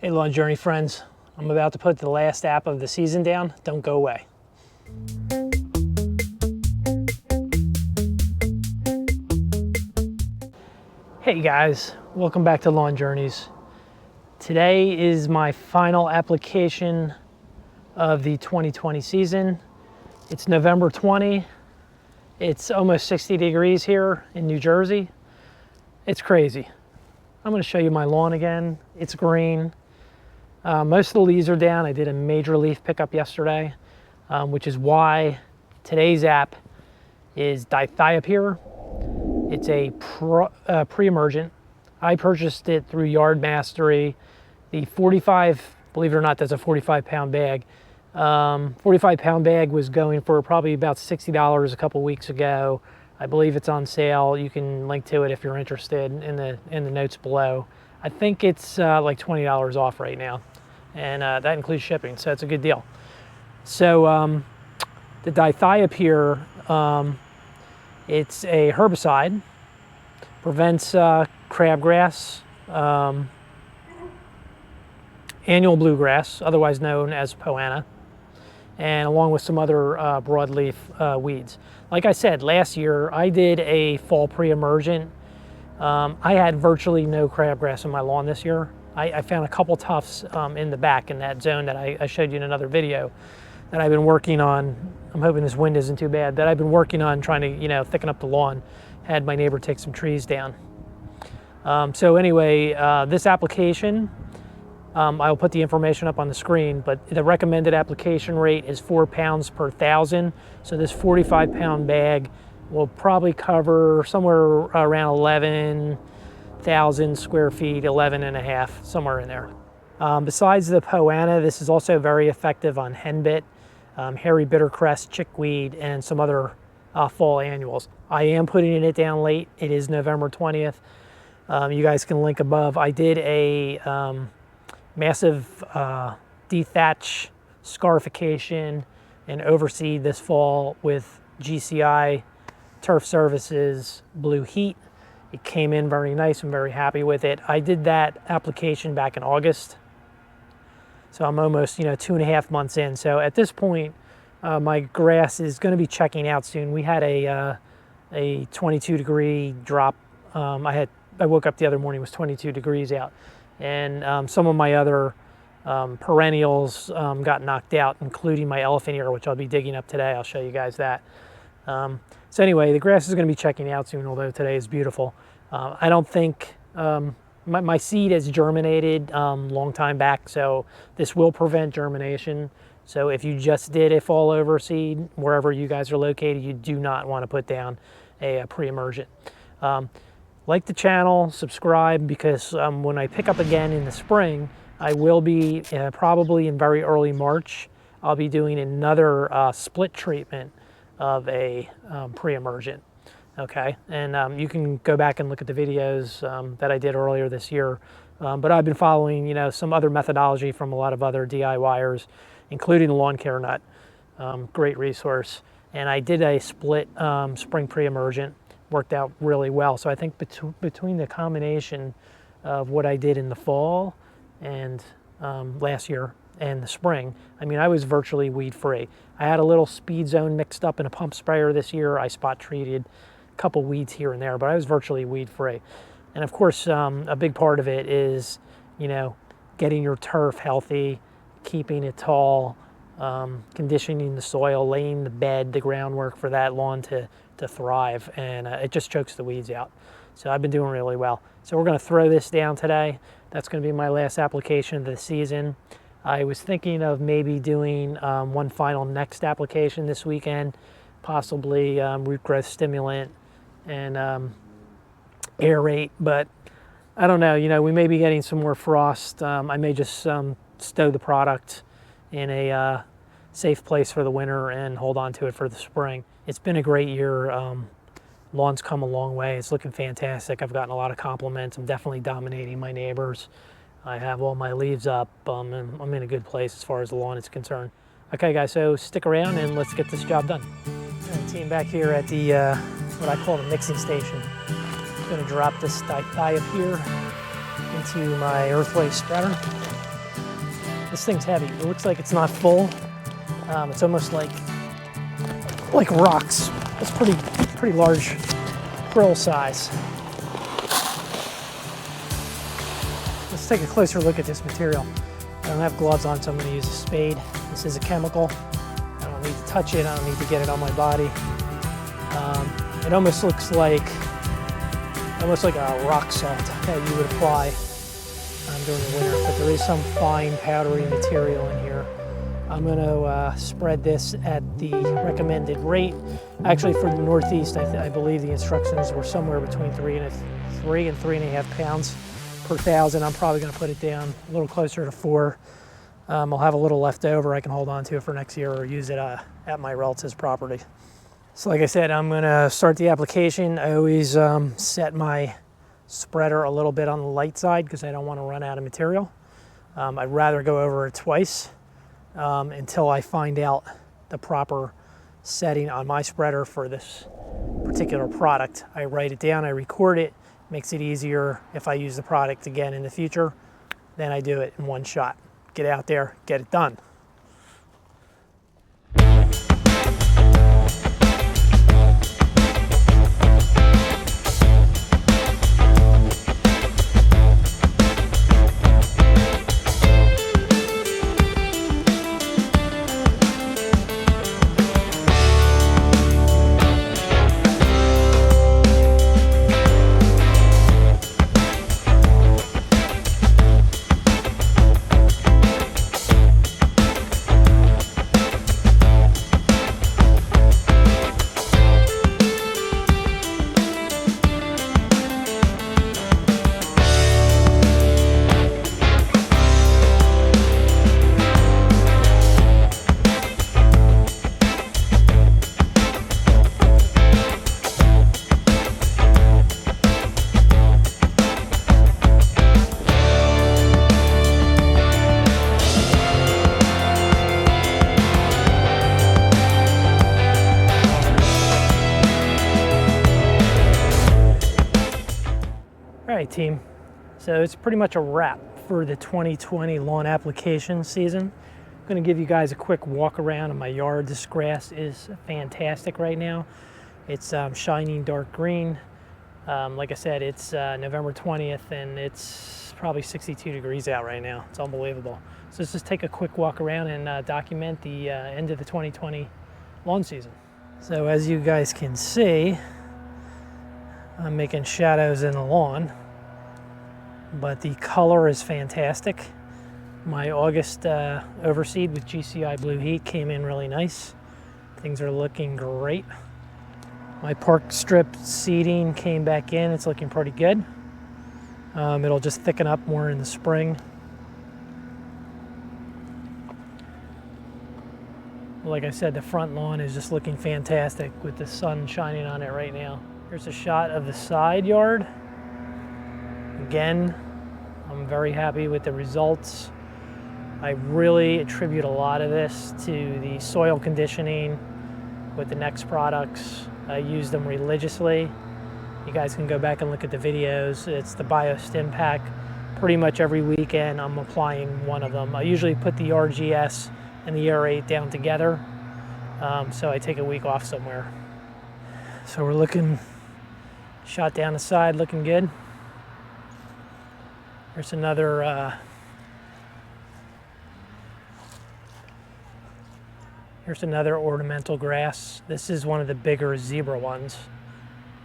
Hey Lawn Journey friends, I'm about to put the last app of the season down. Don't go away. Hey guys, welcome back to Lawn Journeys. Today is my final application of the 2020 season. It's November 20. It's almost 60 degrees here in New Jersey. It's crazy. I'm going to show you my lawn again. It's green. Most of the leaves are down. I did a major leaf pickup yesterday, which is why today's app is Dithiopyr. It's a pre-emergent. I purchased it through Yard Mastery. The 45, believe it or not, that's a 45-pound bag. 45-pound bag was going for probably about $60 a couple weeks ago. I believe it's on sale. You can link to it if you're interested in the notes below. I think it's like $20 off right now, and that includes shipping, so it's a good deal. So the Dithiopyr, it's a herbicide, prevents crabgrass, annual bluegrass, otherwise known as poana, and along with some other broadleaf weeds. Like I said, last year I did a fall pre-emergent. I had virtually no crabgrass in my lawn this year. I found a couple tufts in the back in that zone that I showed you in another video that I've been working on. I'm hoping this wind isn't too bad. That I've been working on trying to, thicken up the lawn. Had my neighbor take some trees down. So anyway, this application, I'll put the information up on the screen, but the recommended application rate is 4 pounds per 1,000. So this 45-pound bag will probably cover somewhere around 11,000 square feet, 11 and a half, somewhere in there. Besides the poana, this is also very effective on henbit, hairy bittercrest, chickweed, and some other fall annuals. I am putting it down late. It is November 20th. You guys can link above. I did a massive dethatch, scarification, and overseed this fall with GCI Turf Services Blue Heat. It came in very nice. I'm very happy with it. I did that application back in August, so I'm almost 2.5 months in. So at this point, my grass is going to be checking out soon. We had a 22-degree drop. I woke up the other morning, it was 22 degrees out, and some of my other perennials got knocked out, including my elephant ear, which I'll be digging up today. I'll show you guys that. So anyway, the grass is going to be checking out soon, although today is beautiful. I don't think my seed has germinated long time back, so this will prevent germination. So if you just did a fall over seed, wherever you guys are located, you do not want to put down a pre-emergent. Like the channel, subscribe, because when I pick up again in the spring, I will be probably in very early March, I'll be doing another split treatment of a pre-emergent. Okay, and you can go back and look at the videos that I did earlier this year. But I've been following, some other methodology from a lot of other DIYers, including the Lawn Care Nut. Great resource. And I did a split spring pre-emergent. Worked out really well. So I think between the combination of what I did in the fall and last year and the spring, I was virtually weed free. I had a little speed zone mixed up in a pump sprayer this year. I spot treated a couple weeds here and there, but I was virtually weed free. And of course, a big part of it is, getting your turf healthy, keeping it tall, conditioning the soil, laying the bed, the groundwork for that lawn to thrive, and it just chokes the weeds out. So I've been doing really well. So we're going to throw this down today. That's going to be my last application of the season. I was thinking of maybe doing one final next application this weekend, possibly root growth stimulant and aerate, but I don't know. We may be getting some more frost. I may just stow the product in a safe place for the winter and hold on to it for the spring. It's been a great year. Lawn's come a long way. It's looking fantastic. I've gotten a lot of compliments. I'm definitely dominating my neighbors. I have all my leaves up, and I'm in a good place as far as the lawn is concerned. Okay guys, so stick around and let's get this job done. And the team back here at the, what I call the mixing station. I'm gonna drop this Dithiopyr into my earthway spreader. This thing's heavy. It looks like it's not full. It's almost like rocks. It's pretty large krill size. Let's take a closer look at this material. I don't have gloves on, so I'm going to use a spade. This is a chemical. I don't need to touch it. I don't need to get it on my body. It almost looks like a rock salt that you would apply during the winter, but there is some fine powdery material in here. I'm going to spread this at the recommended rate. Actually, for the Northeast, I believe the instructions were somewhere between 3 and 3.5 pounds per thousand. I'm probably going to put it down a little closer to 4. I'll have a little left over I can hold on to for next year or use it at my relative's property. So like I said, I'm going to start the application. I always set my spreader a little bit on the light side because I don't want to run out of material. I'd rather go over it twice until I find out the proper setting on my spreader for this particular product. I write it down, I record it, makes it easier if I use the product again in the future. Then I do it in one shot. Get out there, get it done. All right, team. So it's pretty much a wrap for the 2020 lawn application season. I'm going to give you guys a quick walk around of my yard. This grass is fantastic right now. It's shining dark green. Like I said, it's November 20th and it's probably 62 degrees out right now. It's unbelievable. So let's just take a quick walk around and document the end of the 2020 lawn season. So as you guys can see, I'm making shadows in the lawn, but the color is fantastic. My August overseed with GCI Blue Heat came in really nice. Things are looking great. My park strip seeding came back in. It's looking pretty good. It'll just thicken up more in the spring. Like I said, the front lawn is just looking fantastic with the sun shining on it right now. Here's a shot of the side yard. Again, I'm very happy with the results. I really attribute a lot of this to the soil conditioning with the Next products. I use them religiously. You guys can go back and look at the videos. It's the BioStim pack. Pretty much every weekend I'm applying one of them. I usually put the RGS and the Aerate down together, so I take a week off somewhere. So we're looking, shot down the side, looking good. There's another here's another ornamental grass. This is one of the bigger zebra ones,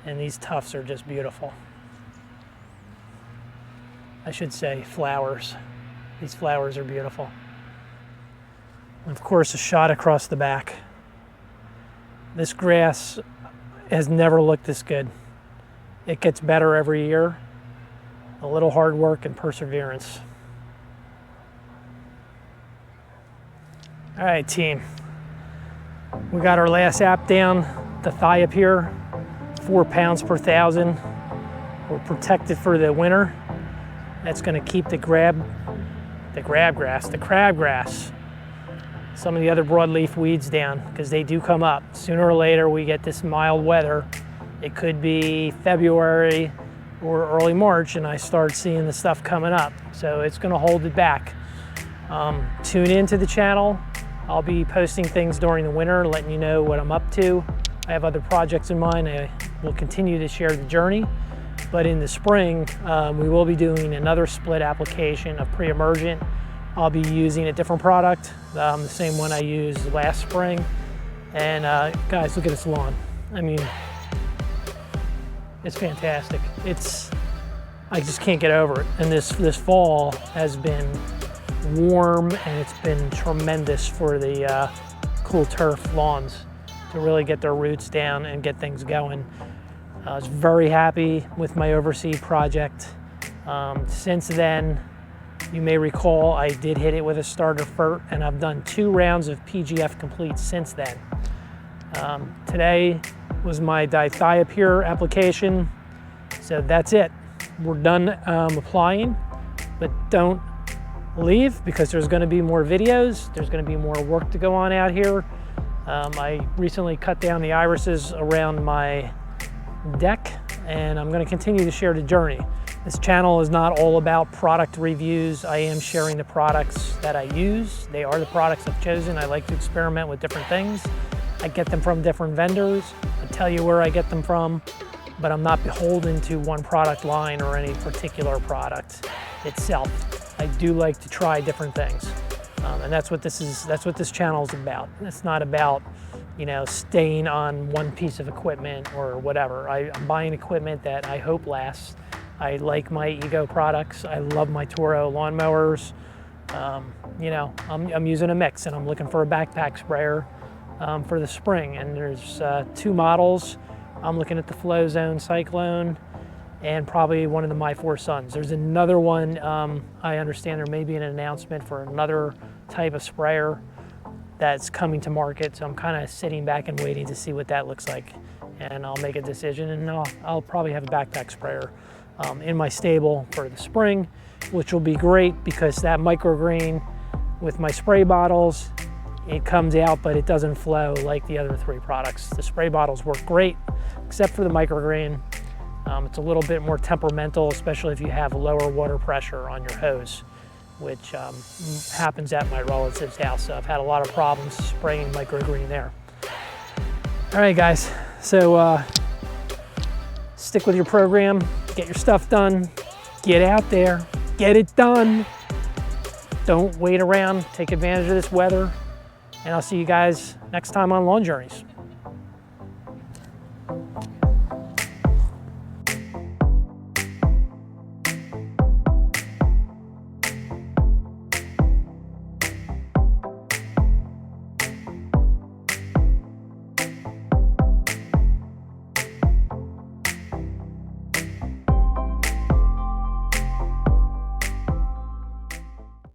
and these tufts are just beautiful. I should say flowers. These flowers are beautiful. And of course, a shot across the back. This grass has never looked this good. It gets better every year. A little hard work and perseverance. All right, team. We got our last app down, Dithiopyr, 4 pounds per thousand. We're protected for the winter. That's gonna keep the crabgrass, some of the other broadleaf weeds down, because they do come up. Sooner or later, we get this mild weather. It could be February or early March, and I start seeing the stuff coming up. So it's gonna hold it back. Tune into the channel. I'll be posting things during the winter, letting you know what I'm up to. I have other projects in mind. I will continue to share the journey. But in the spring, we will be doing another split application of Pre-Emergent. I'll be using a different product, the same one I used last spring. And guys, look at this lawn. I mean, it's fantastic. I just can't get over it. And this fall has been warm, and it's been tremendous for the cool turf lawns to really get their roots down and get things going. I was very happy with my overseed project. Since then, you may recall I did hit it with a starter fert, and I've done 2 rounds of PGF complete since then. Today was my Dithiopyr application, so that's it. We're done applying, but don't leave, because there's going to be more videos. There's going to be more work to go on out here. I recently cut down the irises around my deck, and I'm going to continue to share the journey. This channel is not all about product reviews. I am sharing the products that I use. They are the products I've chosen. I like to experiment with different things. I get them from different vendors. I tell you where I get them from, but I'm not beholden to one product line or any particular product itself. I do like to try different things. And that's what this channel is about. It's not about, you know, staying on one piece of equipment or whatever. I'm buying equipment that I hope lasts. I like my Ego products. I love my Toro lawnmowers. You know, I'm using a mix, and I'm looking for a backpack sprayer for the spring. And there's 2 models. I'm looking at the Flow Zone Cyclone and probably one of the My 4 Suns. There's another one, I understand there may be an announcement for another type of sprayer that's coming to market, so I'm kind of sitting back and waiting to see what that looks like. And I'll make a decision, and I'll probably have a backpack sprayer in my stable for the spring, which will be great because that microgreen with my spray bottles, it comes out, but it doesn't flow like the other 3 products. The spray bottles work great, except for the microgreen. It's a little bit more temperamental, especially if you have lower water pressure on your hose, which happens at my relative's house. So I've had a lot of problems spraying microgreen there. All right, guys, so stick with your program, get your stuff done, get out there, get it done. Don't wait around, take advantage of this weather, and I'll see you guys next time on Lawn Journeys.